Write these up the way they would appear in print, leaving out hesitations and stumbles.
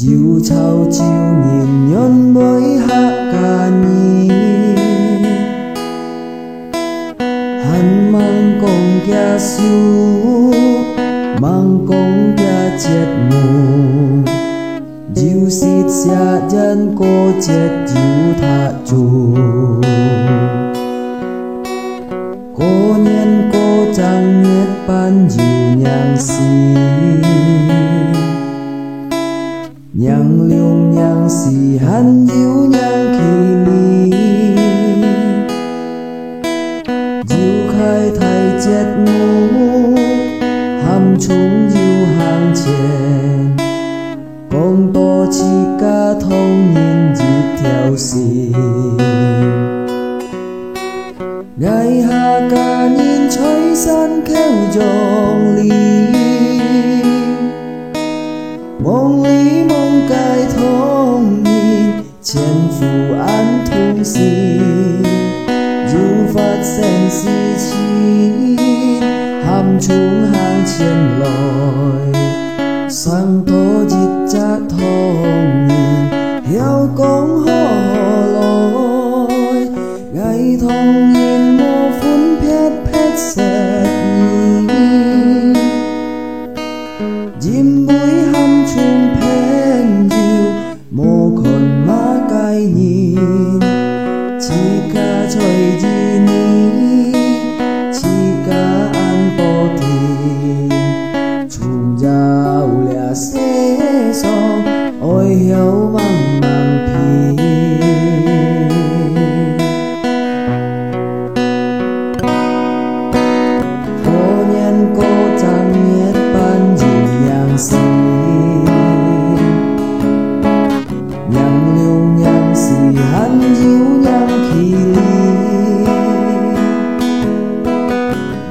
Diu chào chiều nhìn nhân với hạ ca nhi hắn mang công kia siêu mang công kia chết mù diu xịt xa dân cô chết diu thả chủ cô nhân cô chẳng nhất ban diu nhang xì nhang liêu nhang xì hắn diu nhang kỳ ly diu khai thay chết ngủ hàm chúng diu hàng chèn công tô chỉ ca thông nhìn dịp theo xì ngày hạ ca nhìn trôi sân khéo dòng ly mong cái thông nhìn trên phù án thung xì dù phát sen xì chi hàm chúng hàng trên lòi sang tô dịch cha thông nhìn hiểu công hò lòi ngày thông nhìn mô phun phép phép sệt nhìn diêm bối hàm chung phèn diu mô còn má cái nhìn chỉ ca trời đi ní chỉ ca ăn bò thìn chung giao lẻ xế song ôi hiếu mang mang phi cô nhân cô chẳng nhất ban dịu nhang xì nhang liêu nhang xì hắn diu nhang kỳ ly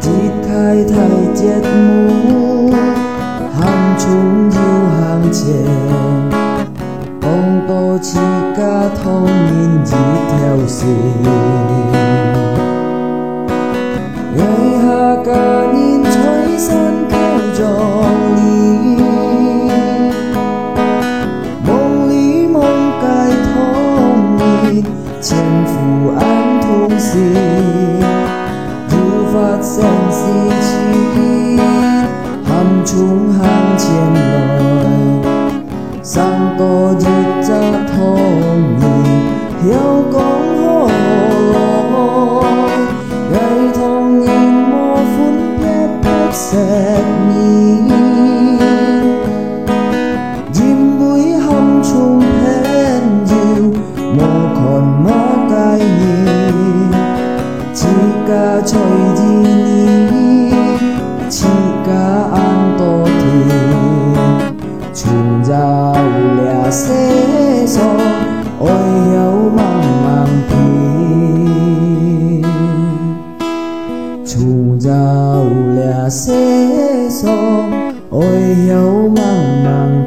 chít khai thay chết mũ hàng chúng diu hàng chèn ông tô chỉ ca thông nhìn dịp theo xì ngày hạ ca nhìn trôi sân khéo dòng ly mong cái thông nhìn trên phù án thung xì dù phát sen xì chi hàm chúng hàng trên lòi sang tô dịch cha thông nhìn hiểu công hò lòi ngày thông nhìn mô phun phép phép sệt nhìn diêm búi hâm chung phèn diu mô còn má cái nhìn chỉ ca trời đi ní chỉ ca an tô thìn chung giao lẻ xế song ôi hiếu mang mang phi chung giao lẻ xế song ôi hiếu mang mang